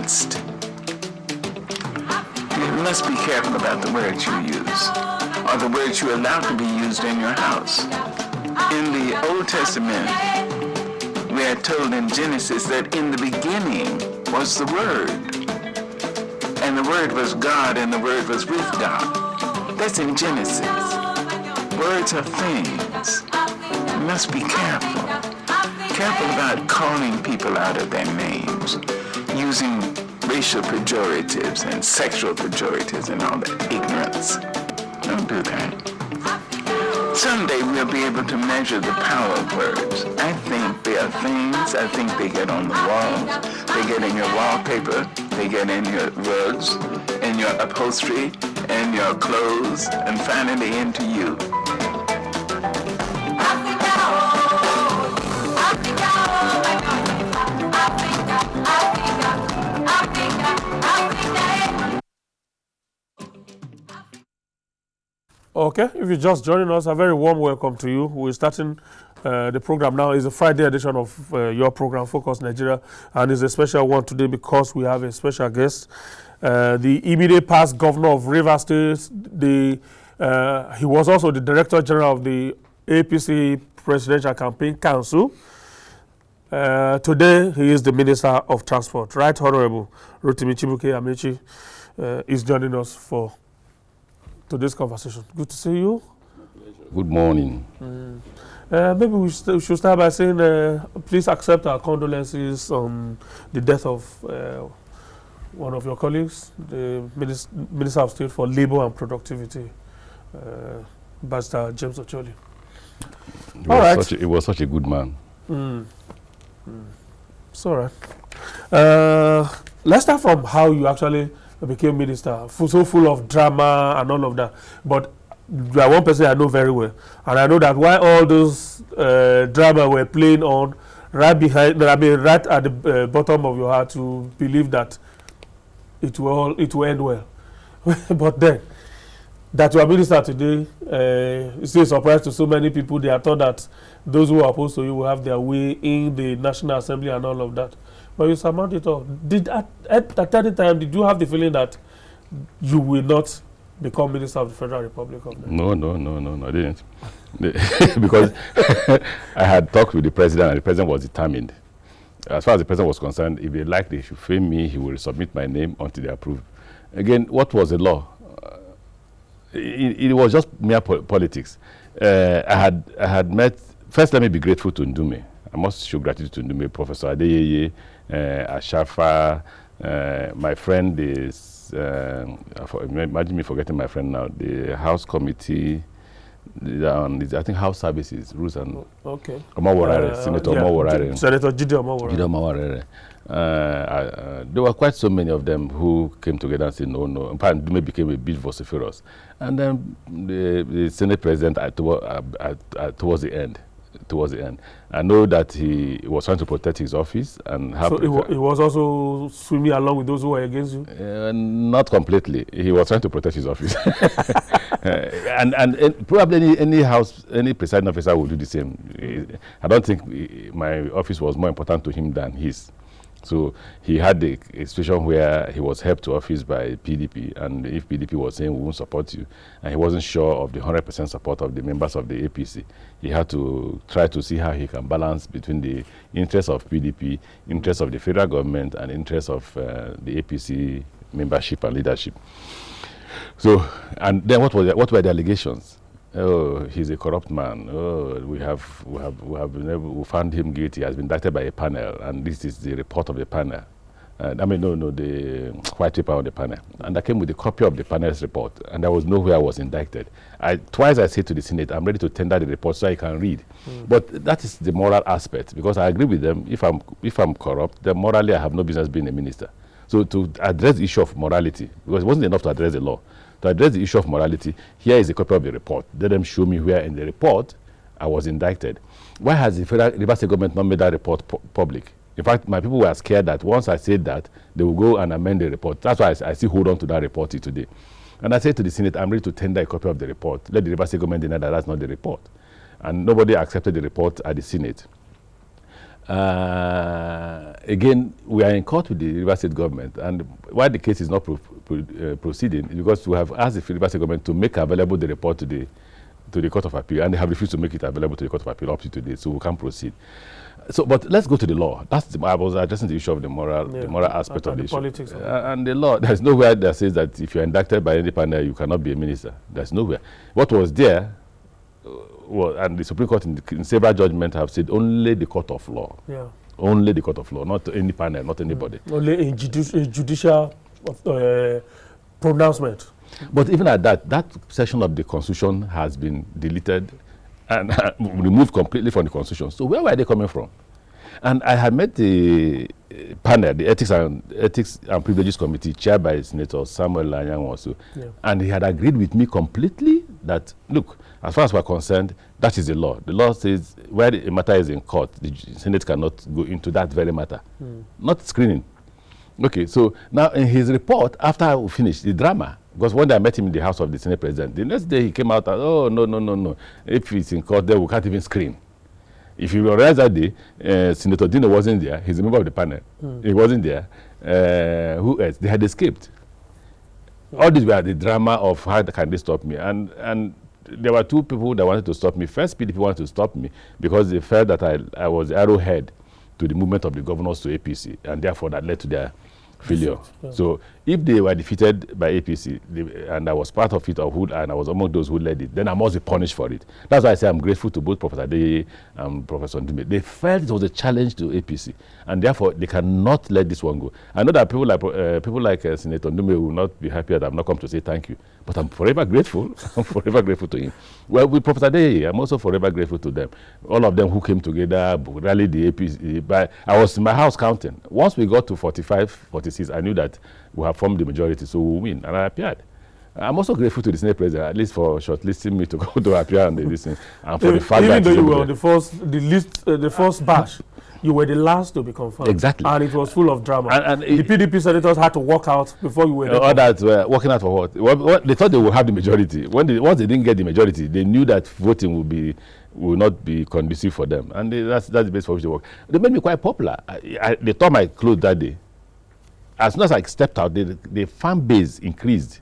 against. You must be careful about the words you use, or the words you allow to be used in your house. In the Old Testament, we are told in Genesis that in the beginning was the Word, and the Word was God, and the Word was with God. That's in Genesis. Words are things. You must be careful. Careful about calling people out of their names, using racial pejoratives and sexual pejoratives and all that ignorance. Don't do that. Someday we'll be able to measure the power of words. I think they are things. I think they get on the walls. They get in your wallpaper. They get in your rugs, in your upholstery, in your clothes, and finally into you. Okay, if you're just joining us, a very warm welcome to you. We're starting the program now. It's a Friday edition of your program, Focus Nigeria, and it's a special one today because we have a special guest, the immediate past governor of Rivers State. He was also the Director General of the APC Presidential Campaign Council. Today, he is the Minister of Transport. Right Honorable Rotimi Chibuike Amaechi is joining us for today's conversation. Good to see you. Good morning. Maybe we should start by saying, please accept our condolences on the death of one of your colleagues, the Minister of State for Labour and Productivity, Barrister James Ocholi. He was such a good man. It's all right. Let's start from how you actually became minister, so full of drama and all of that. But you are one person I know very well, and I know that while all those drama were playing on, right behind, right at the bottom of your heart, to believe that it will end well. But then, that you are minister today, it's still a surprise to so many people. They are thought that those who are opposed to you will have their way in the National Assembly and all of that. But you surmount it all. At any time, did you have the feeling that you will not become Minister of the Federal Republic of Nigeria? No, I didn't. Because I had talked with the president, and the president was determined. As far as the president was concerned, if they like, they should frame me. He will submit my name until they approve. Again, what was the law? It was just mere politics. I had met. First, let me be grateful to Ndume. I must show gratitude to Ndume, Professor Adeyeye, Ashafa. My friend is, imagine me forgetting my friend now, the House Committee, I think House Services, Rules and Omoworare, Senator Omoworare. Senator Jide Omoworare. There were quite so many of them who came together and said, no. In fact, Ndume became a bit vociferous. And then the Senate President, towards the end, I know that he was trying to protect his office and have. So he was also swimming along with those who were against you? Not completely. He was trying to protect his office. and probably any presiding officer would do the same. I don't think my office was more important to him than his. So he had a situation where he was helped to office by PDP, and if PDP was saying we won't support you, and he wasn't sure of the 100% support of the members of the APC, he had to try to see how he can balance between the interests of PDP, interests of the federal government, and interests of the APC membership and leadership. So, and then what were the allegations? Oh, he's a corrupt man. Oh, we found him guilty. He has been indicted by a panel, and this is the report of the panel. The white paper on the panel. And I came with a copy of the panel's report, and there was nowhere I was indicted. Twice I said to the Senate, I'm ready to tender the report so I can read. But that is the moral aspect, because I agree with them. If I'm corrupt, then morally I have no business being a minister. So to address the issue of morality, because it wasn't enough to address the law. To address the issue of morality, here is a copy of the report. Let them show me where in the report I was indicted. Why has the federal Rivers State government not made that report public? In fact, my people were scared that once I said that, they will go and amend the report. That's why I still hold on to that report today. And I said to the Senate, I'm ready to tender a copy of the report. Let the Rivers State government deny that that's not the report. And nobody accepted the report at the Senate. Again, we are in court with the River State government, and why the case is not proceeding is because we have asked the River State government to make available the report to the Court of Appeal, and they have refused to make it available to the Court of Appeal up to today, so we can't proceed. So, but let's go to the law. I was addressing the issue of the moral aspect of the issue. Politics and the law, there's nowhere that says that if you're indicted by any panel, you cannot be a minister. There's nowhere. What was there, and the Supreme Court in several judgments have said only the court of law. Yeah. Only the court of law, not any panel, not anybody. Only in judicial pronouncement. But even at that section of the Constitution has been deleted and removed completely from the Constitution. So where were they coming from? And I had met the panel, the Ethics and Privileges Committee, chaired by Senator Samuel Lanyang also. Yeah. And he had agreed with me completely that, look, as far as we're concerned, that is the law. The law says where the matter is in court, the Senate cannot go into that very matter. Not screening. Okay, so now in his report, after we finished the drama, because one day I met him in the house of the Senate President, the next day he came out and, oh, no. If it's in court, then we can't even screen. If you realize that day, Senator Dino wasn't there. He's a member of the panel. He wasn't there. Who else? They had escaped. All these were the drama of how can they stop me. And there were two people that wanted to stop me. First, PDP wanted to stop me because they felt that I was arrowhead to the movement of the governors to APC, and therefore that led to their failure. Yeah. So if they were defeated by APC, and I was part of it, and I was among those who led it, then I must be punished for it. That's why I say I'm grateful to both Professor Adeyeye and Professor Ndume. They felt it was a challenge to APC, and therefore they cannot let this one go. I know that people like Senator Ndume will not be happy that I've not come to say thank you, but I'm forever grateful. I'm forever grateful to him. Well, with Professor Adeyeye, I'm also forever grateful to them. All of them who came together, rallied the APC. I was in my house counting. Once we got to 45, 46, I knew that we have formed the majority, so we'll win, and I appeared. I'm also grateful to the Senate President, at least for shortlisting me to go to appear on this thing, and for the fact that even though you were on the first batch, you were the last to be confirmed. Exactly. And it was full of drama. And the PDP senators had to walk out before you were there. Others were walking out for what? They thought they would have the majority. Once they didn't get the majority, they knew that voting will not be conducive for them, and that's the base for which they work. They made me quite popular. They tore my clothes that day. As soon as I stepped out, the fan base increased.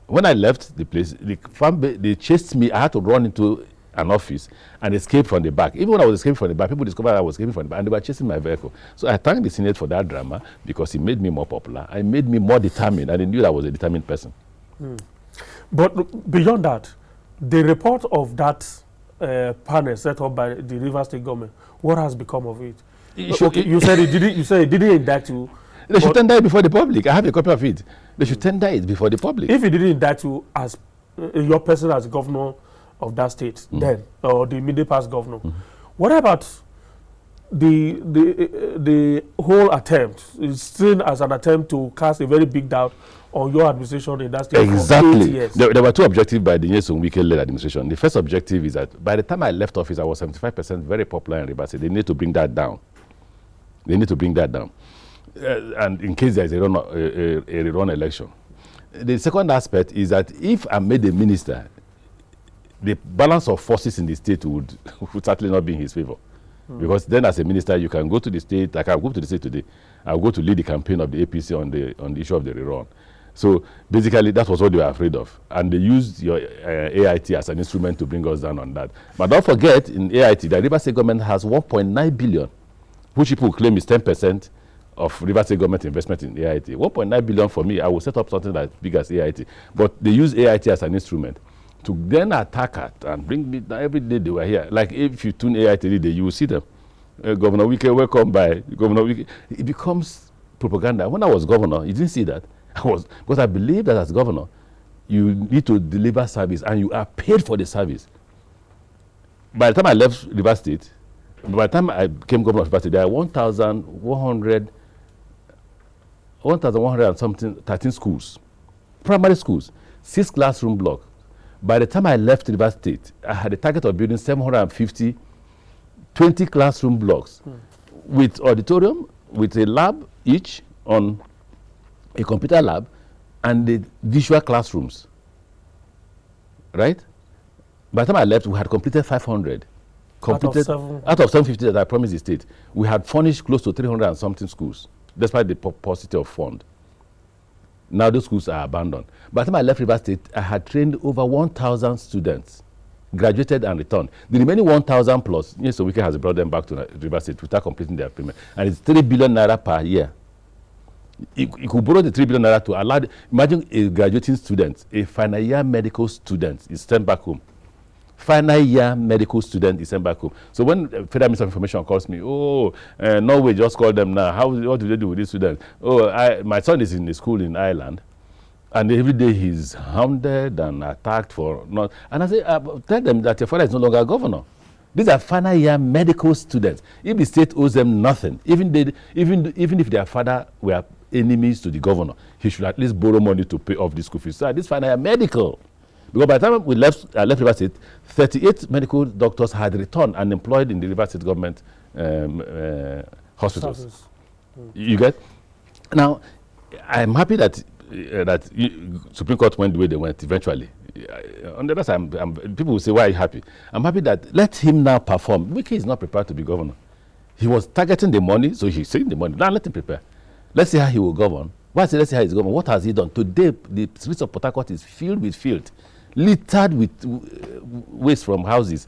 When I left the place, the fan base, they chased me. I had to run into an office and escape from the back. Even when I was escaping from the back, people discovered I was escaping from the back, and they were chasing my vehicle. So I thank the Senate for that drama because it made me more popular. It made me more determined, and they knew that I was a determined person. But beyond that, the report of that panel set up by the Rivers State government, what has become of it? You said it didn't indict you. They should tender it before the public. I have a copy of it. They should tender it before the public. If it didn't indict you as your person as governor of that state then, or the immediate past governor, what about the whole attempt? It's seen as an attempt to cast a very big doubt on your administration in that state. Exactly. For 8 years. There were two objectives by the Nyesom Wike-led administration. The first objective is that by the time I left office, I was 75% very popular in Rivers State. They need to bring that down. And in case there is a rerun election. The second aspect is that if I'm made a minister, the balance of forces in the state would certainly not be in his favor. Because then as a minister, you can go to the state, like I'll go to the state today, I'll go to lead the campaign of the APC on the issue of the rerun. So basically, that was what they were afraid of. And they used your AIT as an instrument to bring us down on that. But don't forget, in AIT, the Rivers State government has 1.9 billion, which people claim is 10% of Rivers State government investment in AIT. 1.9 billion for me, I will set up something as big as AIT. But they use AIT as an instrument to then attack it and bring me down. Every day they were here. Like if you tune AIT today, you will see them. Governor Wike, welcome by. Governor Wike. It becomes propaganda. When I was governor, you didn't see that. Because I believe that as governor, you need to deliver service and you are paid for the service. By the time I left Rivers State, by the time I became governor of Rivers State, there are 1,100 and something, 13 schools, primary schools, 6 classroom blocks. By the time I left Rivers State, I had a target of building 750, 20 classroom blocks with auditorium, with a lab each on a computer lab and the visual classrooms, right? By the time I left, we had completed 500. completed out of 750 that I promised the state. We had furnished close to 300 and something schools, despite the paucity of fund. Now those schools are abandoned. By the time I left Rivers State, I had trained over 1,000 students, graduated and returned. The remaining 1,000 plus, yes, so Wike has brought them back to Rivers State without completing their payment. And it's 3 billion naira per year. You could borrow the 3 billion naira to allow, imagine a graduating student, a final year medical student is sent back home. Final year medical student is sent back home. So when Federal Minister of Information calls me, Norway just called them now. What do they do with these students? My son is in the school in Ireland, and every day he's hounded and attacked for not. And I say, tell them that your father is no longer a governor. These are final year medical students. If the state owes them nothing, even if their father were enemies to the governor, he should at least borrow money to pay off the school fees. So this final year medical. Because by the time we left Rivers State, 38 medical doctors had returned and employed in the Rivers State government hospitals. You get? Now, I'm happy that Supreme Court went the way they went eventually. On the other side, people will say, why are you happy? I'm happy that let him now perform. Wike is not prepared to be governor. He was targeting the money, so he's saving the money. Now let him prepare. Let's see how he will govern. Why say let's see how he's governed? What has he done? Today, the streets of Port Harcourt is filled with filth, littered with waste from houses.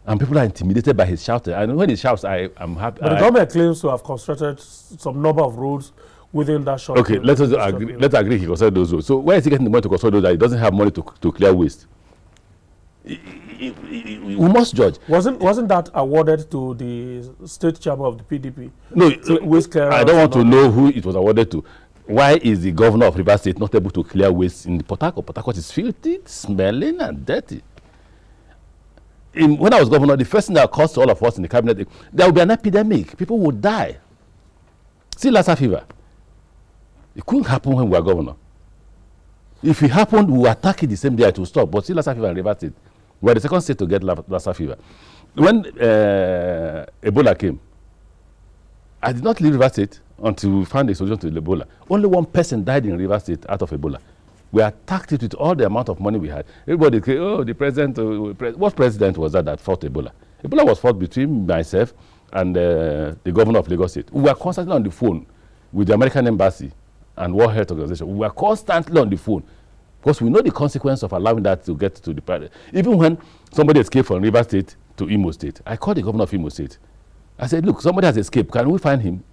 And people are intimidated by his shouting. And when he shouts, I'm happy. But the government claims to have constructed some number of roads within that short. Okay, let's agree he constructed those roads. So where is he getting the money to construct those that he doesn't have money to clear waste? We must judge. Wasn't that awarded to the state chairman of the PDP? No, waste clearance. I don't want to know who it was awarded to. Why is the governor of Rivers State not able to clear waste in Port Harcourt? Port Harcourt is filthy, smelling, and dirty. When I was governor, the first thing that occurs to all of us in the cabinet, there will be an epidemic. People would die. See Lassa fever. It couldn't happen when we were governor. If it happened, we would attack it the same day it will stop. But see Lassa fever and Rivers State. We were the second state to get Lassa fever. When Ebola came, I did not leave Rivers State until we found a solution to Ebola. Only one person died in Rivers State out of Ebola. We attacked it with all the amount of money we had. Everybody said, oh, the president, what president was that fought Ebola? Ebola was fought between myself and the governor of Lagos State. We were constantly on the phone with the American Embassy and World Health Organization. We were constantly on the phone because we know the consequence of allowing that to get to the party. Even when somebody escaped from Rivers State to Imo State, I called the governor of Imo State. I said, look, somebody has escaped. Can we find him?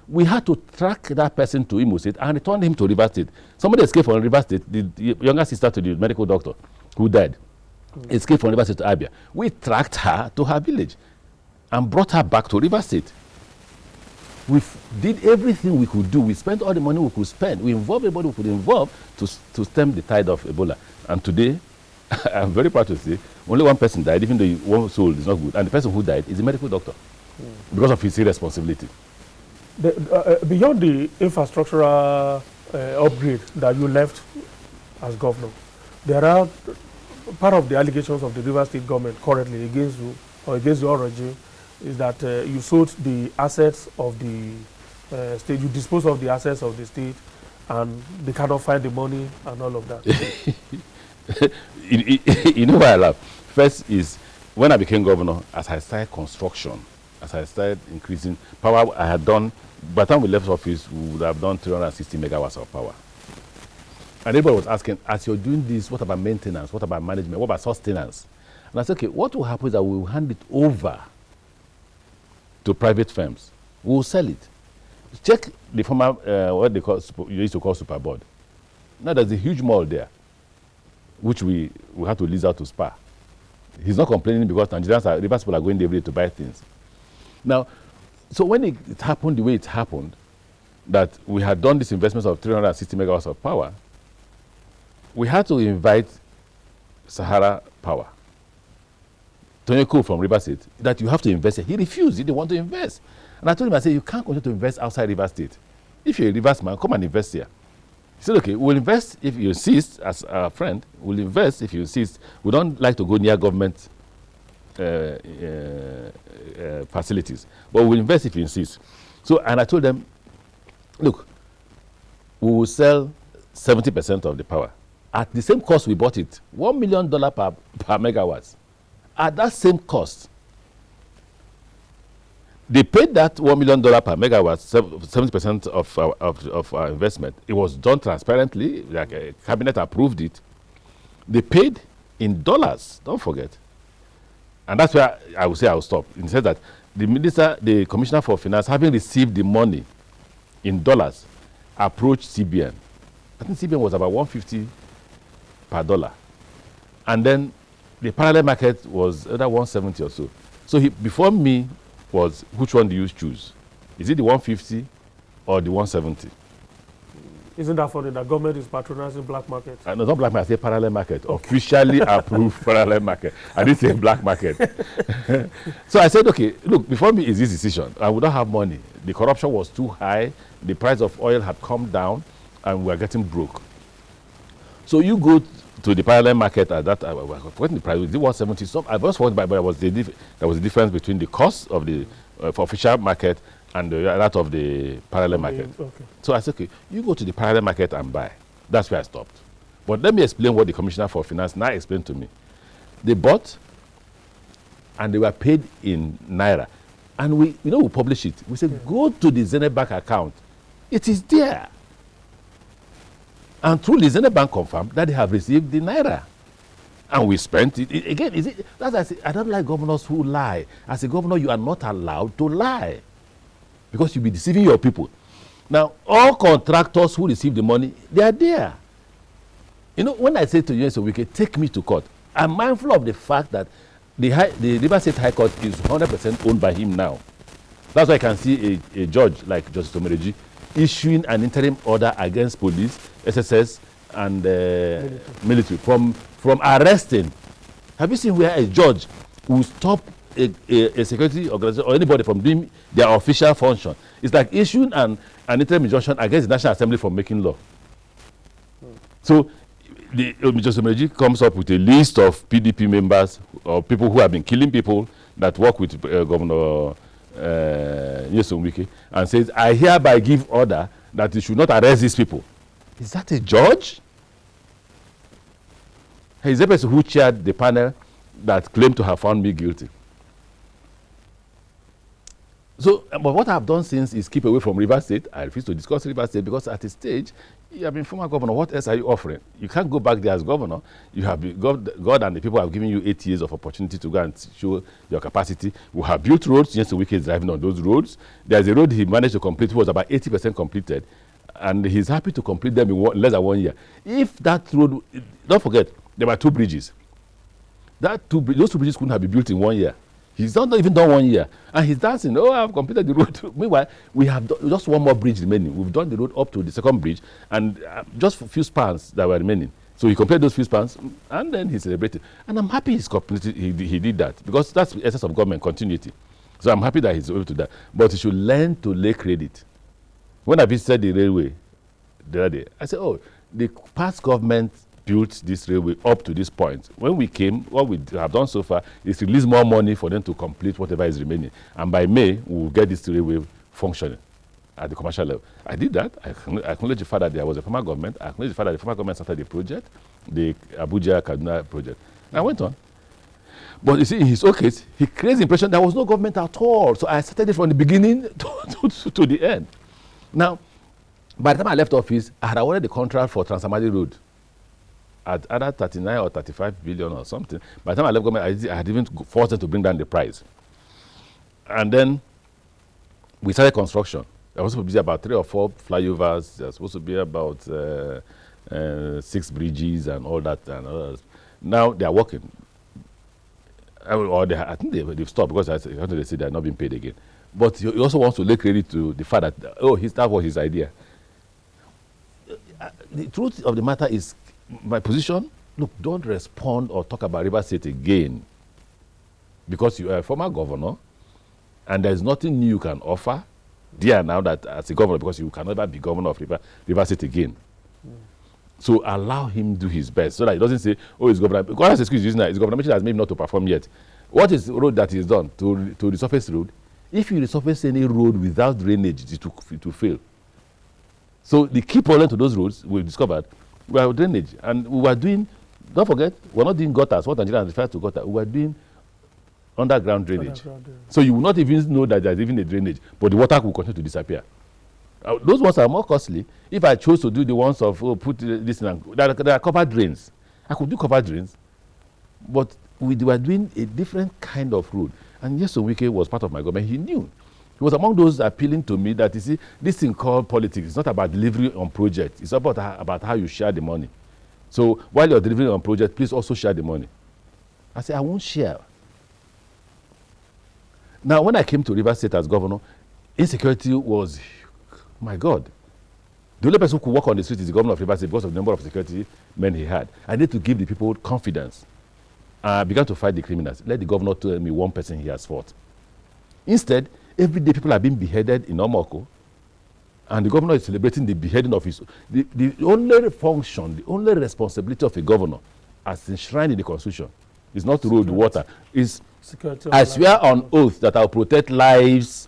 We had to track that person to Imo State and return him to Rivers State. Somebody escaped from Rivers State, the younger sister to the medical doctor who died, escaped from Rivers State to Abia. We tracked her to her village and brought her back to Rivers State. We did everything we could do. We spent all the money we could spend. We involved everybody we could involve to stem the tide of Ebola. And today, I'm very proud to say, only one person died, even though one soul is not good. And the person who died is a medical doctor because of his irresponsibility. Beyond the infrastructural upgrade that you left as governor, there are part of the allegations of the Rivers State government currently against you or against your regime is that you sold the assets of the state, you disposed of the assets of the state, and they cannot find the money and all of that. You know why I laugh? First is when I became governor, as I started construction, as I started increasing power, I had done, by the time we left office, we would have done 360 megawatts of power. And everybody was asking, as you're doing this, what about maintenance? What about management? What about sustenance? And I said, okay, what will happen is that we will hand it over to private firms. We will sell it. Check the former, what they used to call Superboard. Now there's a huge mall there, which we had to lease out to Spar. He's not complaining because Nigerians Rivers people are going there every day to buy things. Now, so when it happened the way it happened, that we had done these investments of 360 megawatts of power, we had to invite Sahara Power, Tony Cole from Rivers State, that you have to invest. He refused. He didn't want to invest. And I told him, I said, you can't continue to invest outside Rivers State. If you're a Rivers man, come and invest here. He said, okay, we'll invest if you insist, as a friend, we'll invest if you insist. We don't like to go near government facilities, but we'll invest if you insist. So, and I told them, look, we will sell 70% of the power at the same cost we bought it, $1 million per megawatt. At that same cost, They paid that $1 million per megawatt, 70% of our investment. It was done transparently, like a cabinet approved it. They paid in dollars, don't forget. And that's where I will say I will stop. In the sense that the commissioner for finance, having received the money in dollars, approached CBN. I think CBN was about 150 per dollar. And then the parallel market was either 170 or so. So before me was, which one do you choose? Is it the 150 or the 170? Isn't that funny that government is patronizing black market? No, not black market, I say parallel market. Officially approved parallel market. I didn't say black market. So I said, okay, look, before me is this decision. I would not have money. The corruption was too high. The price of oil had come down and we were getting broke. So you go to the parallel market at that, I was forgetting the price, it was 170. So I was forgetting, but there was a difference between the cost of the for official market and that of the parallel market. Okay. So I said, okay, you go to the parallel market and buy. That's where I stopped. But let me explain what the Commissioner for Finance now explained to me. They bought and they were paid in Naira. And we publish it. We said, go to the Zenith Bank account. It is there. And through the Zenith Bank confirmed that they have received the Naira. And we spent it. Again, that's why I say, I don't like governors who lie. As a governor, you are not allowed to lie, because you'll be deceiving your people. Now, all contractors who receive the money, they are there. When I say to you, so we can take me to court, I'm mindful of the fact that the Rivers State High Court is 100% owned by him now. That's why I can see a judge like Justice Omereji issuing an interim order against police, SSS, and military from arresting. Have you seen where a judge will stop a security organization or anybody from doing their official function? It's like issuing an interim injunction against the National Assembly for making law. So Justice Omereji comes up with a list of PDP members or people who have been killing people that work with Governor Nyesom Wike, and says, I hereby give order that you should not arrest these people. Is that a judge? He's the person who chaired the panel that claimed to have found me guilty. So, but what I've done since is keep away from Rivers State. I refuse to discuss Rivers State because at a stage, you have been former governor. What else are you offering? You can't go back there as governor. You have been, God and the people have given you 8 years of opportunity to go and show your capacity. We have built roads. Nyesom Wike is driving on those roads. There's a road he managed to complete, which was about 80% completed, and he's happy to complete them in less than 1 year. If that road, don't forget, there were 2 bridges. Those 2 bridges couldn't have been built in 1 year. He's not even done 1 year. And he's dancing, oh, I've completed the road. Meanwhile, we have just 1 more bridge remaining. We've done the road up to the 2nd bridge and just a few spans that were remaining. So he completed those few spans and then he celebrated. And I'm happy he did that, because that's the essence of government continuity. So I'm happy that he's able to do that. But he should learn to lay credit. When I visited the railway the other day, I said, oh, the past government built this railway up to this point. When we came, what we have done so far is release more money for them to complete whatever is remaining. And by May, we will get this railway functioning at the commercial level. I did that. I acknowledge the fact that there was a former government. I acknowledge the fact that the former government started the project, the Abuja-Kaduna project. And I went on. But you see, in his own case, he creates the impression there was no government at all. So I started it from the beginning to the end. Now, by the time I left office, I had awarded the contract for Trans-Amadi Road at either 39 or 35 billion or something. By the time I left government, I had even forced them to bring down the price. And then we started construction. There was supposed to be about 3 or 4 flyovers. There was supposed to be about 6 bridges and all that. And all that. Now they are working. I think they've stopped because they say they are not being paid again. But he also wants to lay credit to the fact that, that was his idea. The truth of the matter is, my position, look, don't respond or talk about Rivers State again, because you are a former governor and there's nothing new you can offer there now that as a governor, because you can never be governor of Rivers State again. So allow him do his best so that he doesn't say, oh, he's governor. Because that's excuse using that. His governor has made him not to perform yet. What is the road that he's done to resurface road? If you resurface any road without drainage, it will fail. So the key problem to those roads we've discovered were drainage. And we were doing, don't forget, we're not doing gutters, what Nigerians refer to gutter. We were doing underground drainage. So you will not even know that there's even a drainage, but the water will continue to disappear. Those ones are more costly. If I chose to do the ones of put this in, there are covered drains. I could do covered drains, but we were doing a different kind of road. And Nyesom Wike was part of my government. He knew. He was among those appealing to me that, you see, this thing called politics is not about delivery on projects. It's about how you share the money. So while you're delivering on project, please also share the money. I said, I won't share. Now, when I came to Rivers State as governor, insecurity was, my God. The only person who could walk on the street is the governor of Rivers State because of the number of security men he had. I need to give the people confidence. I began to fight the criminals. Let the governor tell me one person he has fought. Instead, every day people are being beheaded in Omoko, and the governor is celebrating the beheading of his. The only function, the only responsibility of a governor, as enshrined in the Constitution, is not road, water. Is I swear on oath that I will protect lives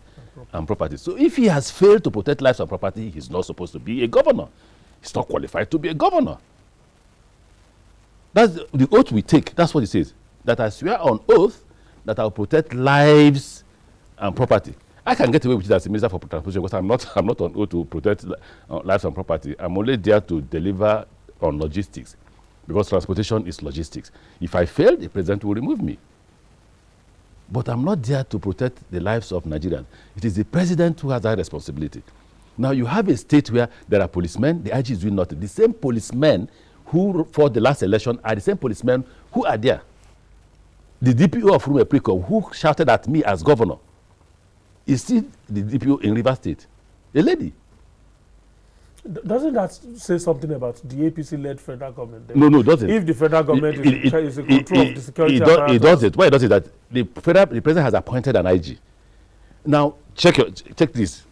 and property. So if he has failed to protect lives and property, he's not supposed to be a governor. He's not qualified to be a governor. That's the oath we take. That's what it says. That I swear on oath that I will protect lives and property. I can get away with it as a minister for transportation because I'm not on oath to protect lives and property. I'm only there to deliver on logistics, because transportation is logistics. If I fail, the president will remove me. But I'm not there to protect the lives of Nigerians. It is the president who has that responsibility. Now you have a state where there are policemen, the IG is doing nothing. The same policemen who fought the last election are the same policemen who are there. The DPO of Rumepriko, who shouted at me as governor, is still the DPO in Rivers State. A lady. Doesn't that say something about the APC-led federal government? Then? No, it doesn't. If the federal government is in control of the security it does it. Why it does it? That the president has appointed an IG. Now, check this.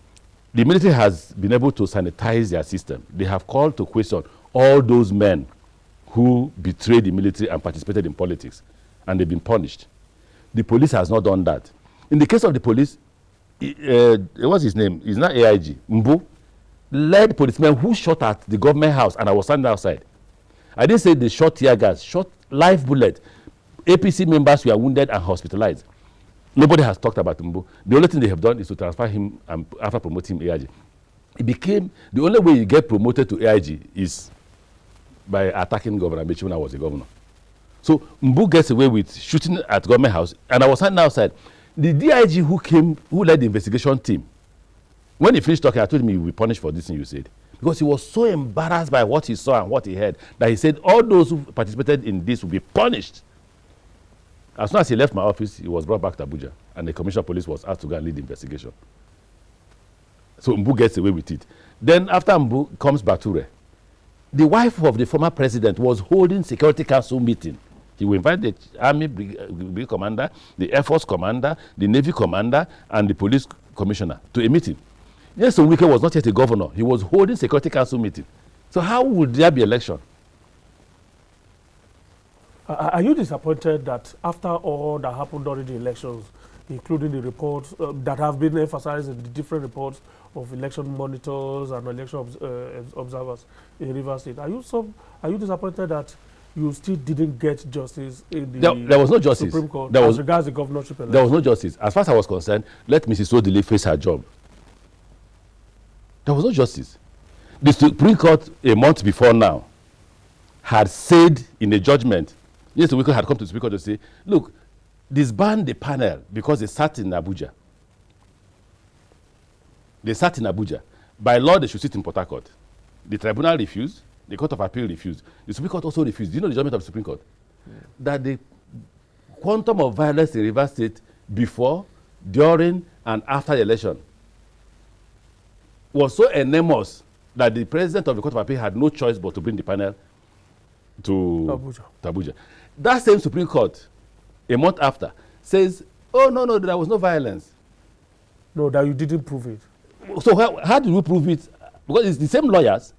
The military has been able to sanitize their system. They have called to question all those men who betrayed the military and participated in politics, and they've been punished. The police has not done that. In the case of the police, what's his name? He's not AIG. Mbu led policemen who shot at the government house, and I was standing outside. I didn't say they shot tear gas, shot live bullet. APC members were wounded and hospitalized. Nobody has talked about Mbu. The only thing they have done is to transfer him and after promoting him AIG. It became the only way you get promoted to AIG is by attacking Governor Amechi when I was a governor. So Mbu gets away with shooting at government house, and I was standing outside. The DIG who led the investigation team, when he finished talking, I told him he will be punished for this thing you said. Because he was so embarrassed by what he saw and what he heard that he said all those who participated in this will be punished. As soon as he left my office, he was brought back to Abuja, and the commissioner of police was asked to go and lead the investigation. So Mbu gets away with it. Then after Mbu comes Bature. The wife of the former president was holding Security Council meeting. He will invite the Army Brigade Commander, the Air Force Commander, the Navy Commander, and the Police Commissioner to a meeting. Nyesom Wike was not yet a governor. He was holding Security Council meeting. So how would there be election? Are you disappointed that after all that happened during the elections, including the reports that have been emphasized in the different reports of election monitors and election observers in Rivers State, are you disappointed that you still didn't get justice in the there was no justice. Supreme Court as regards the governorship election? There was no justice. As far as I was concerned, let Mrs. Odile face her job. There was no justice. The Supreme Court, a month before now, had said in a judgment, yes, the Wike had come to the Supreme Court to say, look, disband the panel because they sat in Abuja. They sat in Abuja. By law, they should sit in Port Harcourt. The tribunal refused. The Court of Appeal refused. The Supreme Court also refused. Do you know the judgment of the Supreme Court? That the quantum of violence in Rivers State before, during, and after the election was so enormous that the president of the Court of Appeal had no choice but to bring the panel to Abuja. That same Supreme Court, a month after, says, oh, no, there was no violence. No, that you didn't prove it. So how did we prove it? Because it's the same lawyers.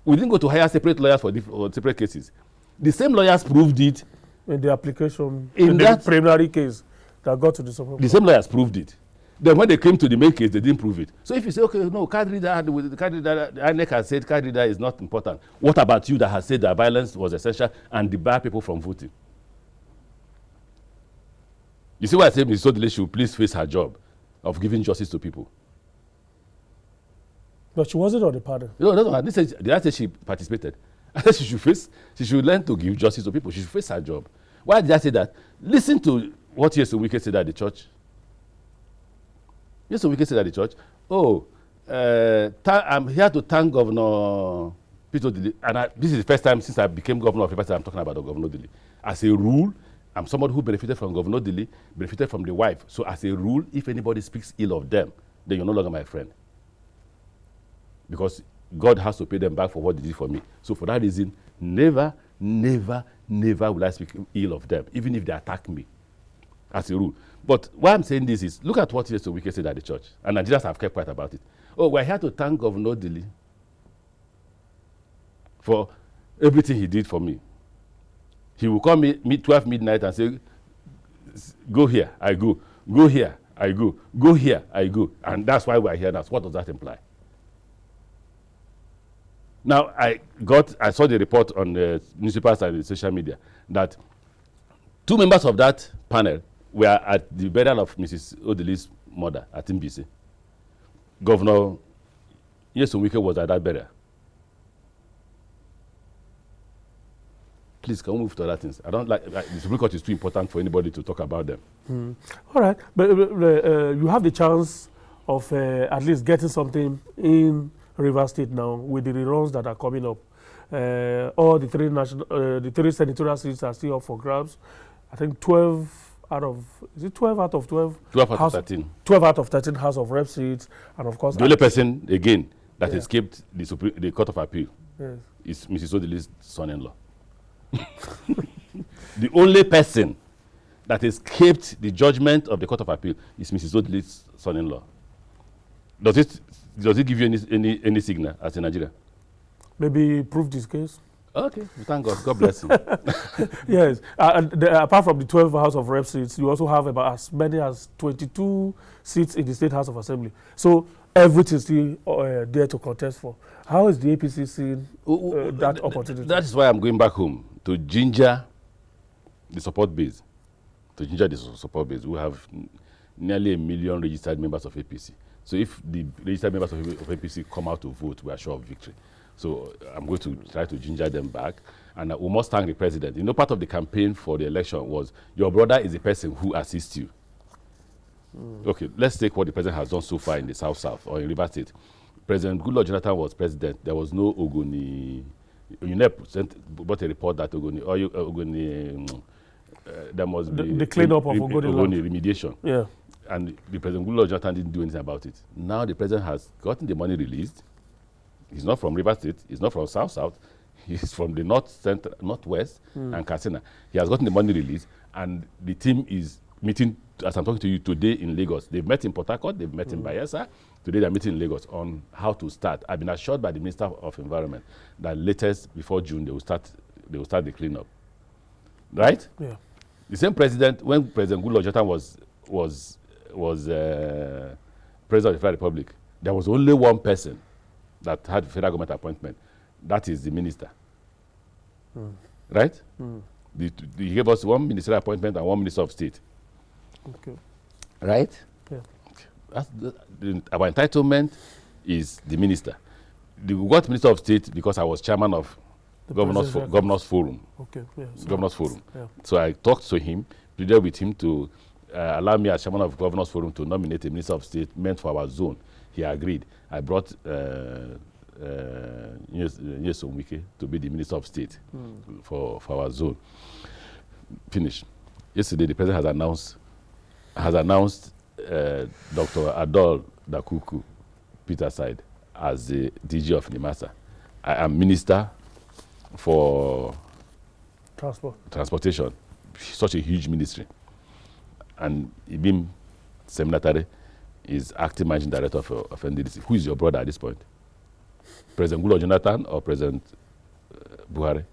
We didn't go to hire separate lawyers for separate cases. The same lawyers proved it. In the application, in the preliminary case that got to the Supreme Court. The same lawyers proved it. Then when they came to the main case, they didn't prove it. So if you say, okay, no, card reader, the INEC has said card reader is not important. What about you that has said that violence was essential and debar people from voting? You see why I say Mrs. Odile should please face her job of giving justice to people. But she wasn't on the panel. No, I didn't say she participated. I said she should learn to give justice to people. She should face her job. Why did I say that? Listen to what Nyesom Wike said at the church. Nyesom Wike said at the church, I'm here to thank Governor Peter Odili. And this is the first time since I became governor of Rivers State I'm talking about Governor Odili. As a rule, I'm somebody who benefited from Governor Odili, benefited from the wife. So as a rule, if anybody speaks ill of them, then you're no longer my friend. Because God has to pay them back for what they did for me. So for that reason, never will I speak ill of them, even if they attack me, as a rule. But why I'm saying this is, look at what Nyesom Wike said at the church. And Nigerians have kept quiet about it. We're here to thank Governor Odili for everything he did for me. He will call me 12 midnight and say, go here, I go. Go here, I go. Go here, I go. And that's why we're here now. So what does that imply? Now, I saw the report on the newspapers and the social media that 2 members of that panel were at the burial of Mrs. Odili's mother at Mbisi. Governor Nyesom Wike was at that burial. Please, can we move to other things? I don't like the Supreme Court is too important for anybody to talk about them. All right, but you have the chance of at least getting something in Rivers State now with the reruns that are coming up. All the three senatorial seats are still up for grabs. I think 12 out of 12? 12 out of 13. 12 out of 13 House of Rep seats, and of course the only person again that escaped the Court of Appeal is Mrs. Odili's son-in-law. The only person that escaped the judgment of the Court of Appeal is Mrs. Odili's son-in-law. Does it give you any signal as a Nigerian? Maybe prove this case. Okay, thank God. God bless him. Yes, and apart from the 12 House of Rep seats, you also have about as many as 22 seats in the State House of Assembly. So everything is still there to contest for. How is the APC seeing that opportunity? That is why I'm going back home to ginger the support base. We have nearly 1 million registered members of APC. So if the registered members of APC come out to vote, we are sure of victory. So I'm going to try to ginger them back. And we must thank the president. You know, part of the campaign for the election was, your brother is the person who assists you. Okay, let's take what the president has done so far in the South or in Rivers State. President Goodluck Jonathan was president. There was no Ogoni. UNEP brought a report that Ogoni there must be the cleanup of Ogoni remediation. Yeah. And the President Goodluck Jonathan didn't do anything about it. Now the president has gotten the money released. He's not from Rivers State. He's not from South. He's from the Northwest and Katsina. He has gotten the money released, and the team is meeting, as I'm talking to you today, in Lagos. They've met in Port Harcourt. They've met in Bayelsa. Today they're meeting in Lagos on how to start. I've been assured by the Minister of Environment that latest before June they will start the cleanup. Right? Yeah. The same president, when President Goodluck Jonathan was president of the Federal Republic, there was only one person that had federal government appointment. That is the minister. Right? He gave us one ministerial appointment and one minister of state. Okay. Right? Yeah. Our entitlement is the minister. We got minister of state because I was chairman of Governors Forum. Okay. Yeah. Governors Forum. Yeah. So I talked to him, pleaded with him to allow me as chairman of Governors Forum to nominate a minister of state meant for our zone. He agreed. I brought Nyesom Wike to be the minister of state for our zone. Finish. Yesterday, the president has announced Dr. Adol Dakuku Peterside as the DG of NIMASA. I am minister for transportation, such a huge ministry. And Ibim Seminatare is acting managing director of NDDC. Who is your brother at this point? President Goodluck Jonathan or President Buhari?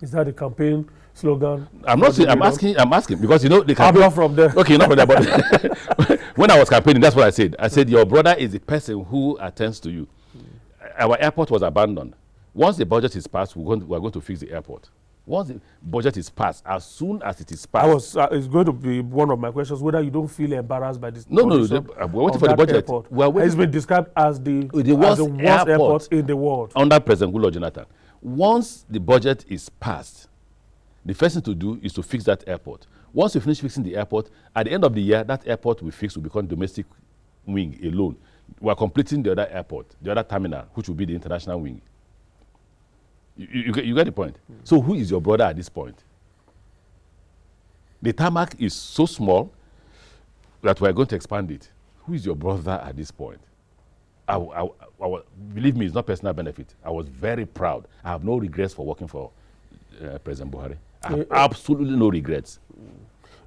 Is that the campaign slogan? I'm not saying, I'm asking because you know the campaign. I'm not from there. Okay, not from there, but when I was campaigning, that's what I said. I said your brother is the person who attends to you. Our airport was abandoned. Once the budget is passed, we are going to fix the airport. Once the budget is passed, as soon as it is passed. It's going to be one of my questions, whether you don't feel embarrassed by this. No, we're waiting for the budget. It's been described as the worst airport in the world. Under President Goodluck Jonathan. Once the budget is passed, the first thing to do is to fix that airport. Once you finish fixing the airport, at the end of the year, that airport will become domestic wing alone. We are completing the other airport, the other terminal, which will be the international wing. You get the point? So who is your brother at this point? The tarmac is so small that we're going to expand it. Who is your brother at this point? Believe me, it's not personal benefit. I was very proud. I have no regrets for working for President Buhari. I have absolutely no regrets.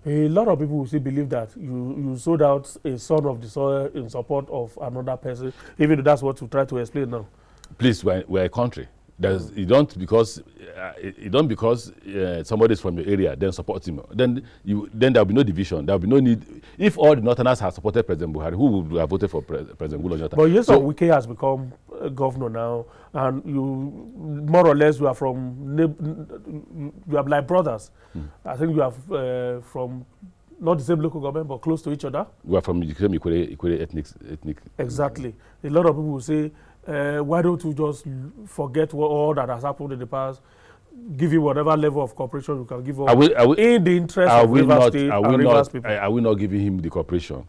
A lot of people will still believe that you sold out a son of the soil in support of another person, even though that's what you try to explain now. Please, we're a country. You don't because somebody is from your area then support him. Then there will be no division. There will be no need. If all the Northerners have supported President Buhari, who would have voted for President Goodluck Jonathan? But yes, so Wike has become governor now, and you more or less you are like brothers. I think you are from not the same local government, but close to each other. We are from the same Ikwere ethnic. Exactly. A lot of people will say, why don't you just forget all that has happened in the past, give you whatever level of cooperation you can give up in the interest of Rivers State and Rivers people? I will not give him the cooperation.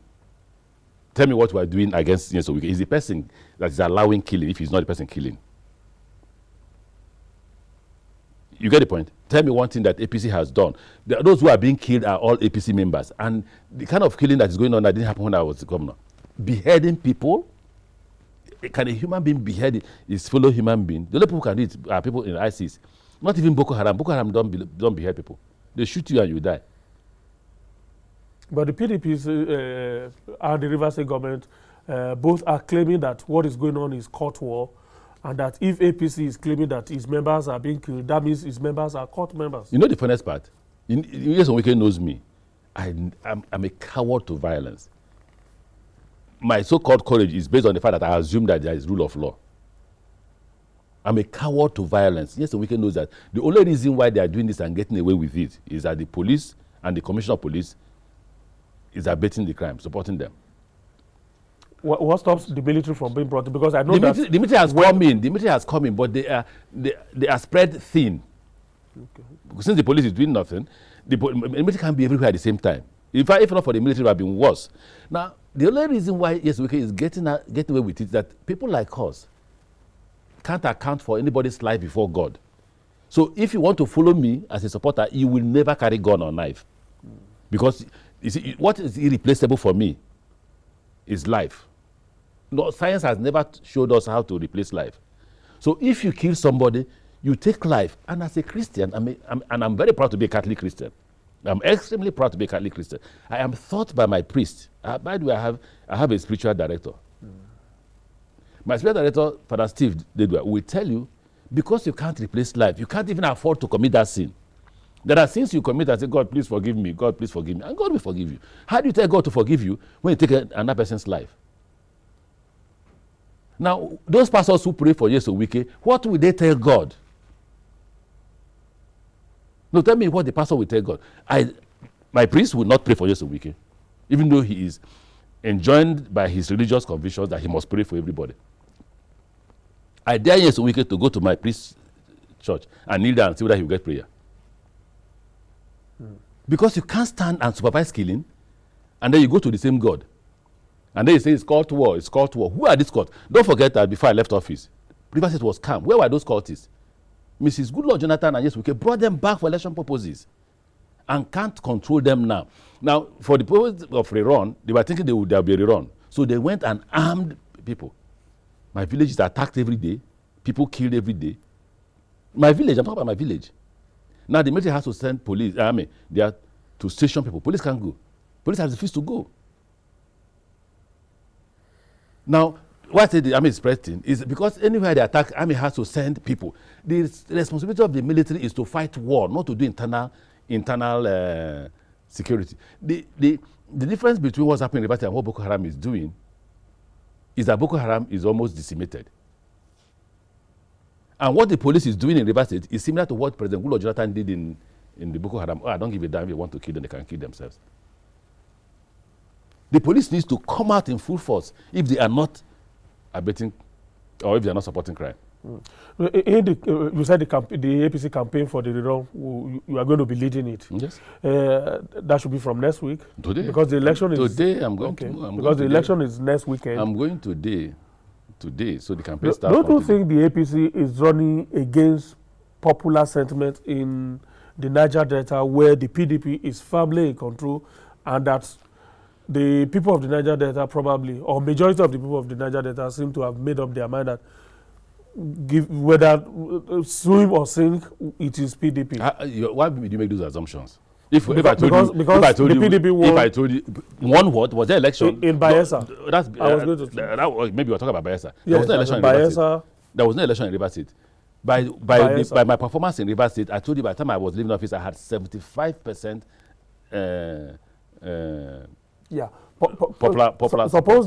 Tell me what we are doing against Nyesom Wike. He's the person that is allowing killing if he's not the person killing. You get the point? Tell me one thing that APC has done. Those who are being killed are all APC members. And the kind of killing that is going on that didn't happen when I was the governor. Beheading people. Can a human being behead his fellow human being? The only people who can do it are people in ISIS. Not even Boko Haram. Boko Haram don't behead people. They shoot you and you die. But the PDPs and the Rivers State government both are claiming that what is going on is court war, and that if APC is claiming that his members are being killed, that means his members are court members. You know the funniest part? Nyesom Wike knows me. I'm a coward to violence. My so-called courage is based on the fact that I assume that there is rule of law. I'm a coward to violence. Nyesom Wike knows that. The only reason why they are doing this and getting away with it is that the police and the commissioner of police is abating the crime, supporting them. What stops the military from being brought in? Because I know the military has come in. The military has come in, but they are spread thin. Okay. Since the police is doing nothing, the military can't be everywhere at the same time. If not for the military, it would have been worse. Now, the only reason why Nyesom Wike is getting away with it is that people like us can't account for anybody's life before God. So if you want to follow me as a supporter, you will never carry gun or knife. Because you see, what is irreplaceable for me is life. No, science has never showed us how to replace life. So if you kill somebody, you take life. And as a Christian, I'm very proud to be a Catholic Christian. I'm extremely proud to be a Catholic Christian. I am taught by my priest. By the way, I have a spiritual director. My spiritual director, Father Steve Dedua, will tell you, because you can't replace life, you can't even afford to commit that sin. There are sins you commit and say, God, please forgive me. God, please forgive me. And God will forgive you. How do you tell God to forgive you when you take another person's life? Now, those pastors who pray for Nyesom Wike, what will they tell God? No, tell me what the pastor will tell God. My priest will not pray for Nyesom Wike, even though he is enjoined by his religious convictions that he must pray for everybody. I dare Nyesom Wike to go to my priest's church and kneel down and see whether he will get prayer. Because you can't stand and supervise killing, and then you go to the same God. And then you say it's called war, it's called war. Who are these cults? Don't forget that before I left office, Rivers State was calm. Where were those cultists? Mrs. Goodluck Jonathan and Nyesom Wike brought them back for election purposes and can't control them now. Now, for the purpose of rerun, they were thinking there would be a rerun. So they went and armed people. My village is attacked every day. People killed every day. My village, I'm talking about my village. Now the military has to send police, they are to station people. Police can't go. Police has refused to go. Now, why I say the army is spreading is because anywhere they attack, army has to send people. The responsibility of the military is to fight war, not to do internal security. The difference between what's happening in Rivers State and what Boko Haram is doing is that Boko Haram is almost decimated. And what the police is doing in Rivers State is similar to what President Goodluck Jonathan did in the Boko Haram. Oh, I don't give a damn if they want to kill them, they can kill themselves. The police needs to come out in full force if they are not abating or if they are not supporting crime. You said the APC campaign for the rerun, you are going to be leading it. Yes. That should be from next week. Today. Because the election is... Today, I'm going okay. to. Because the election is next weekend. I'm going today, so the campaign starts. Don't you think the APC is running against popular sentiment in the Niger Delta, where the PDP is firmly in control, and that the people of the Niger Delta probably, or majority of the people of the Niger Delta, seem to have made up their mind that whether swim or sink, it is PDP. Why did you make those assumptions? If I told you one what was the election in Bayelsa? Maybe we're talking about Bayelsa. Yes, there was no election in Rivers State. There was no election in Rivers State. By my performance in Rivers State, I told you by the time I was leaving office, I had 75%. Yeah. Popular. Suppose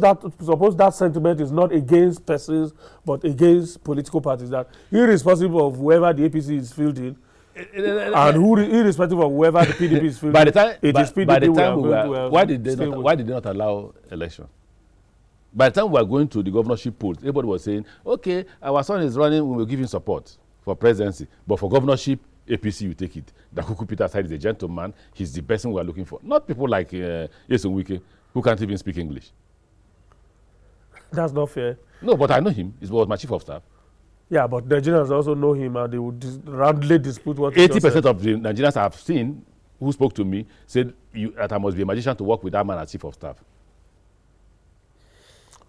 that sentiment is not against persons, but against political parties. That irrespective of whoever the APC is fielding, and irrespective of whoever the PDP is fielding, by the time why did they not allow election? By the time we were going to the governorship polls, everybody was saying, "Okay, our son is running, we will give him support for presidency, but for governorship, APC will take it." Dakuku Peter Aside is a gentleman; he's the person we are looking for, not people like Nyesom Wike, who can't even speak English. That's not fair. No, but I know him. He was my chief of staff. Yeah, but Nigerians also know him, and they would roundly dispute what 80% of the Nigerians I've seen who spoke to me said that I must be a magician to work with that man as chief of staff.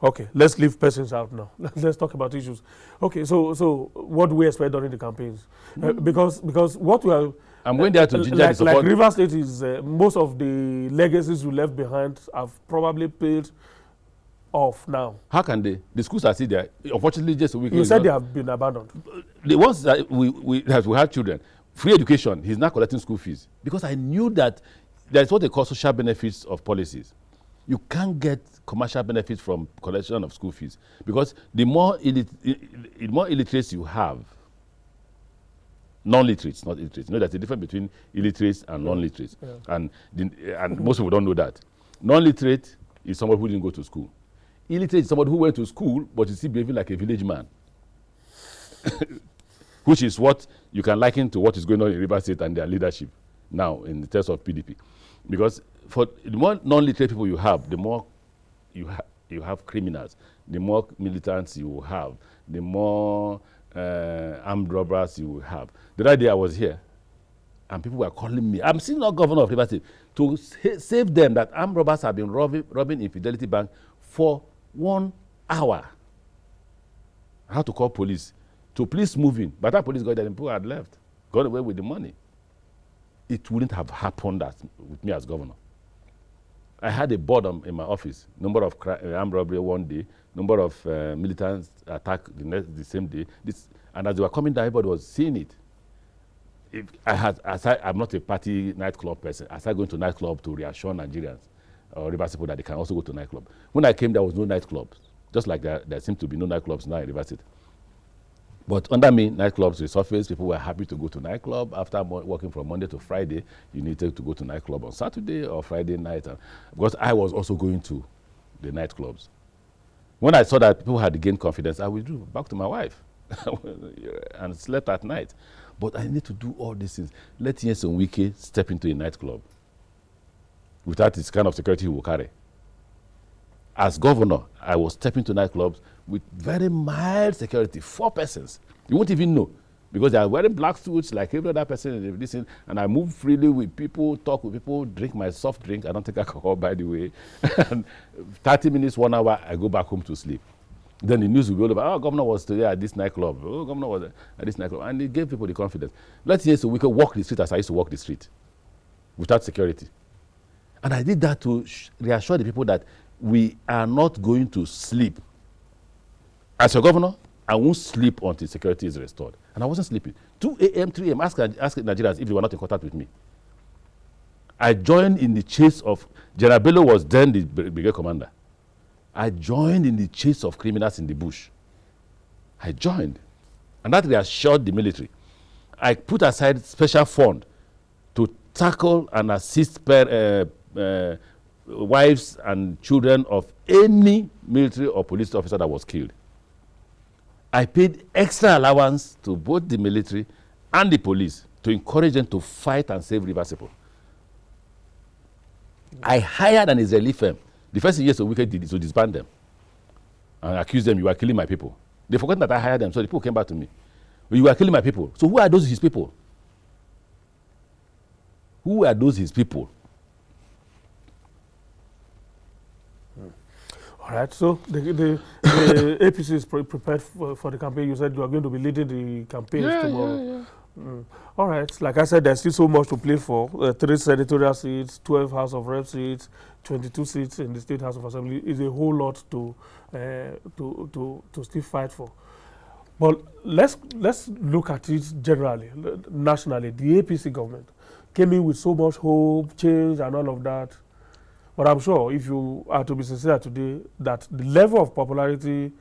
Okay, let's leave persons out now. Let's talk about issues. Okay, so what do we expect during the campaigns? Because what we are... I'm going there to ginger the support. Like Rivers State is, most of the legacies you left behind have probably paid off now. How can they? The schools are still there. Unfortunately, just a week ago. You said they have been abandoned. The ones that we had children, free education, he's now collecting school fees. Because I knew that that's what they call social benefits of policies. You can't get commercial benefits from collection of school fees. Because the more illiterates you have, non-literates, not illiterates. You know, there's a difference between illiterates and non-literates. Yeah. And most people don't know that. Non-literate is someone who didn't go to school. Illiterate is somebody who went to school, but is still behaving like a village man. Which is what you can liken to what is going on in Rivers State and their leadership now in the terms of PDP. Because for the more non-literate people you have, the more you have criminals, the more militants you will have, the more armed robbers you will have. The other day I was here, and people were calling me. I'm still not governor of Rivers State, to save them that armed robbers have been robbing Infidelity Bank for 1 hour. I had to call police to please move in. By the time police got there, the people had left, got away with the money. It wouldn't have happened with me as governor. I had a board in my office, number of armed robbery one day, number of militants attacked the same day. And as they were coming down, everybody was seeing it. I'm not a party nightclub person. I started going to nightclub to reassure Nigerians or Rivers people that they can also go to nightclub. When I came, there was no nightclubs. Just like there seems to be no nightclubs now in Rivers State. But under me, nightclubs resurfaced. People were happy to go to nightclub. After working from Monday to Friday, you needed to go to nightclub on Saturday or Friday night. Because I was also going to the nightclubs. When I saw that people had gained confidence, I withdrew back to my wife and slept at night. But I need to do all these things. Let Nyesom Wike step into a nightclub without this kind of security he will carry. As governor, I was stepping to nightclubs with very mild security, 4 persons. You won't even know because they are wearing black suits like every other person in this thing, and I move freely with people, talk with people, drink my soft drink. I don't take alcohol, by the way. And 30 minutes, 1 hour, I go back home to sleep. Then the news will be all about, oh, governor was today at this nightclub. Oh, governor was at this nightclub. And it gave people the confidence. Let's say so we can walk the street as I used to walk the street without security. And I did that to reassure the people that we are not going to sleep. As a governor, I won't sleep until security is restored. And I wasn't sleeping. 2 a.m., 3 a.m., ask Nigerians if they were not in contact with me. I joined in the chase of, General Bello was then the brigade commander. I joined in the chase of criminals in the bush. I joined. And that reassured the military. I put aside special fund to tackle and assist wives and children of any military or police officer that was killed. I paid extra allowance to both the military and the police to encourage them to fight and save Rivers people. I hired an Israeli firm. The first thing Wicked did is to disband them and accuse them, you are killing my people. They forgot that I hired them, so the people came back to me. You are killing my people. So who are those his people? Who are those his people? All right, so the APC is prepared for the campaign. You said you are going to be leading the campaigns tomorrow. All right, like I said, there's still so much to play for. 3 senatorial seats, 12 House of Rep seats, 22 seats in the State House of Assembly is a whole lot to still fight for. But let's look at it generally, nationally. The APC government came in with so much hope, change, and all of that. But I'm sure, if you are to be sincere today, that the level of popularity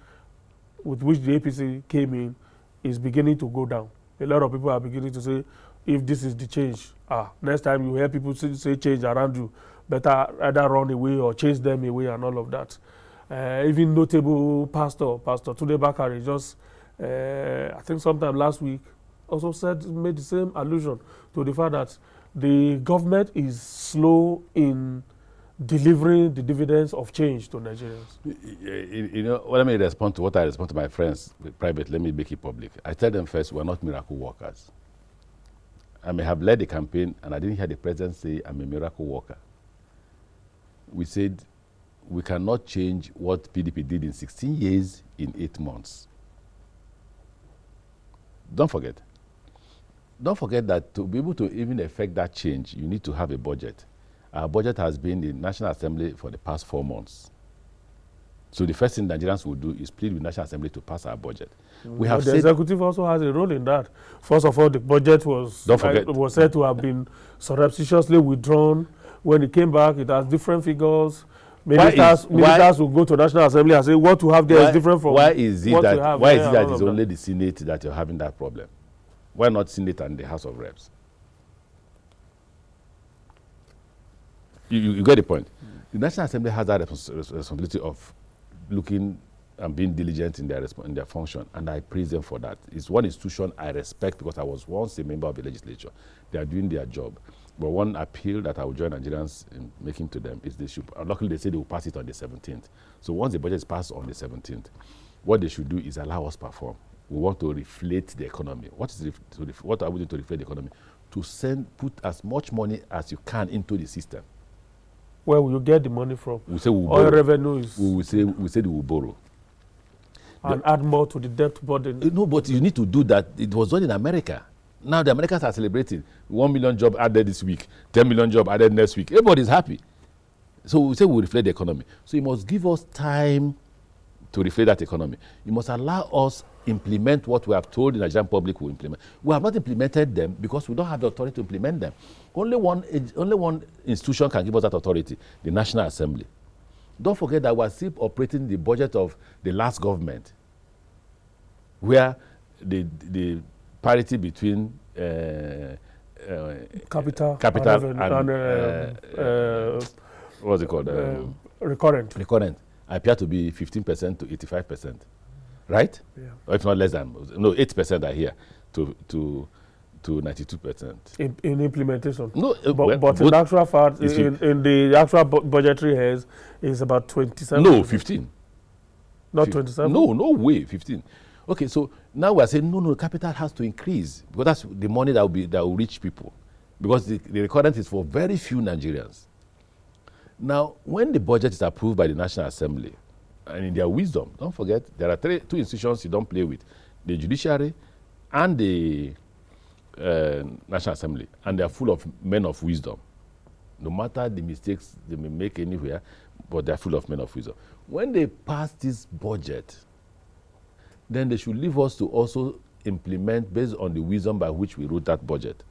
with which the APC came in is beginning to go down. A lot of people are beginning to say, if this is the change, next time you hear people say change around you, better either run away or chase them away and all of that. Even notable Pastor Tunde Bakare, just, I think sometime last week, also made the same allusion to the fact that the government is slow in delivering the dividends of change to Nigerians. You know, let me respond to what I respond to my friends private. Let me make it public. I tell them first, we're not miracle workers. I may have led the campaign and I didn't hear the president say I'm a miracle worker. We said we cannot change what PDP did in 16 years in 8 months. Don't forget that to be able to even effect that change, you need to have a budget. Our budget has been in the National Assembly for the past 4 months. So the first thing Nigerians will do is plead with National Assembly to pass our budget. We have the executive also has a role in that. First of all, the budget was said to have been surreptitiously withdrawn. When it came back, it has different figures. Ministers will go to National Assembly and say what you have there is different from why is it that it's only that. the Senate that you're having that problem? Why not Senate and the House of Reps? You get the point. The National Assembly has that responsibility of looking and being diligent in their function, and I praise them for that. It's one institution I respect because I was once a member of the legislature. They are doing their job. But one appeal that I will join Nigerians in making to them is they should, luckily they say they will pass it on the 17th. So once the budget is passed on the 17th, what they should do is allow us perform. We want to reflate the economy. What are we doing to reflate the economy? To put as much money as you can into the system. Where will you get the money from? We say we'll Oil borrow. revenues. We say they will borrow. And add more to the debt burden. No, but you need to do that. It was done in America. Now the Americans are celebrating. 1 million job added this week, 10 million job added next week. Everybody's happy. So we say we'll reflect the economy. So you must give us time to reflect that economy. You must allow us implement what we have told the Nigerian public will implement. We have not implemented them because we don't have the authority to implement them. Only one institution can give us that authority, the National Assembly. Don't forget that we are still operating the budget of the last government, where the parity between capital and what's it called? Recurrent appear to be 15% to 85%, right? Yeah. Or if not less than 8% are here to 92%. In implementation. No, but in actual fact, in the actual budgetary heads, is about 27. No, 15. Not 27. No way, 15. Okay, so now we are saying no, capital has to increase because that's the money that will reach people, because the recurrent is for very few Nigerians. Now, when the budget is approved by the National Assembly, and in their wisdom, don't forget there are two institutions you don't play with: the judiciary and the National Assembly, and they are full of men of wisdom. No matter the mistakes they may make anywhere, but they are full of men of wisdom. When they pass this budget, then they should leave us to also implement based on the wisdom by which we wrote that budget.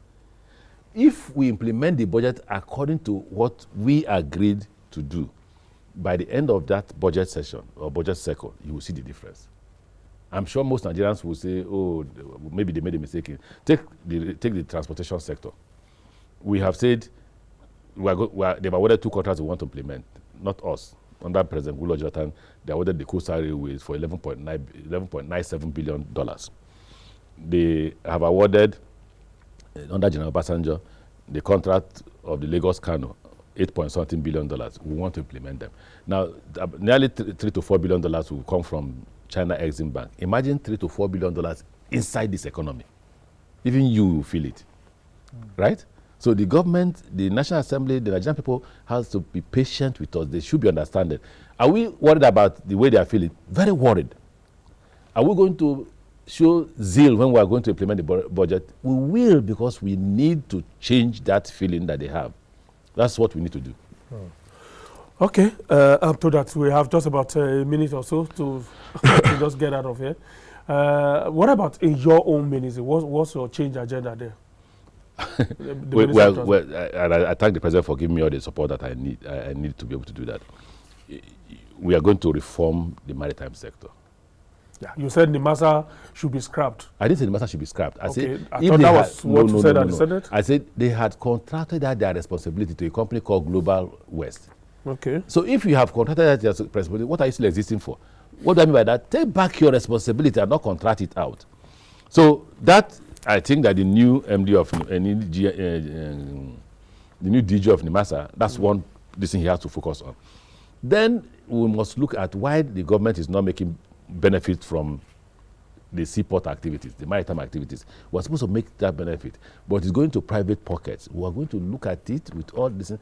If we implement the budget according to what we agreed to do, by the end of that budget session or budget cycle, you will see the difference. I'm sure most Nigerians will say, oh, maybe they made a mistake. Take the transportation sector. We have said they've awarded 2 contracts we want to implement, not us. Under President Goodluck Jonathan, they awarded the Coastal Railways for $11.97 billion. They have awarded, under General Obasanjo, the contract of the Lagos Kano, $8.something billion. We want to implement them. Now, nearly $3 to $4 billion will come from China Exim Bank. Imagine $3 to $4 billion inside this economy. Even you feel it, right? So the government, the National Assembly, the Nigerian people has to be patient with us. They should be understanding. Are we worried about the way they are feeling? Very worried. Are we going to show zeal when we are going to implement the budget? We will, because we need to change that feeling that they have. That's what we need to do. Okay, up to that, we have just about a minute or so to, to just get out of here. What about in your own ministry? What's your change agenda there? I thank the president for giving me all the support that I need. I need to be able to do that. We are going to reform the maritime sector. Yeah, you said NIMASA should be scrapped. I didn't say NIMASA should be scrapped. I said I thought that was what you said at the Senate. I said they had contracted that their responsibility to a company called Global West. Okay. So if you have contracted that their responsibility, what are you still existing for? What do I mean by that? Take back your responsibility and not contract it out. So that, I think that the new MD of the new DG of NIMASA, that's one thing he has to focus on. Then we must look at why the government is not making benefit from the seaport activities, the maritime activities. We're supposed to make that benefit, but it's going to private pockets. We are going to look at it with all this.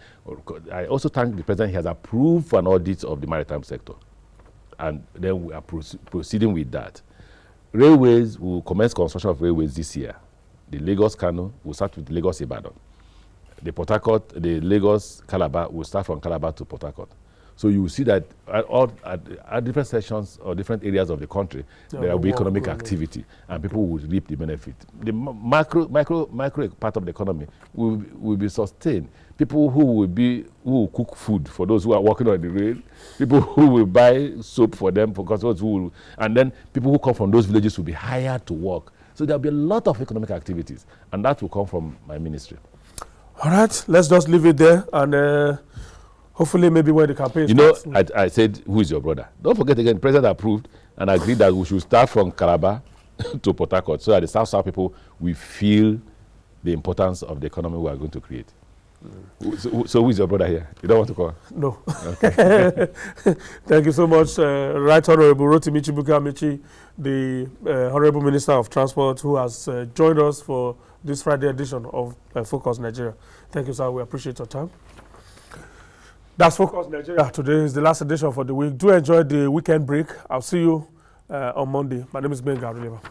I also thank the president. He has approved an audit of the maritime sector, and then we are proceeding with that. Railways, will commence construction of railways this year. The Lagos Kano will start with Lagos Ibadan. The Port Harcourt, the Lagos Calabar will start from Calabar to Port Harcourt. So you will see that at different sections or different areas of the country, there will be economic activity, and people will reap the benefit. The micro part of the economy will be sustained. People who will cook food for those who are working on the rail, people who will buy soap for them, for customers who will, and then people who come from those villages will be hired to work. So there will be a lot of economic activities, and that will come from my ministry. All right, let's just leave it there, and hopefully maybe when the campaign starts. You know, I said, who is your brother? Don't forget again, the president approved and agreed that we should start from Calabar to Port Harcourt, so that the South people will feel the importance of the economy we are going to create. So who is your brother here? You don't want to call? No. Okay. Thank you so much, Right Honorable Rotimi Chibuike Amaechi, the Honorable Minister of Transport, who has joined us for this Friday edition of Focus Nigeria. Thank you, sir. We appreciate your time. That's Focus Nigeria. Today is the last edition for the week. Do enjoy the weekend break. I'll see you on Monday. My name is Ben Gabriel.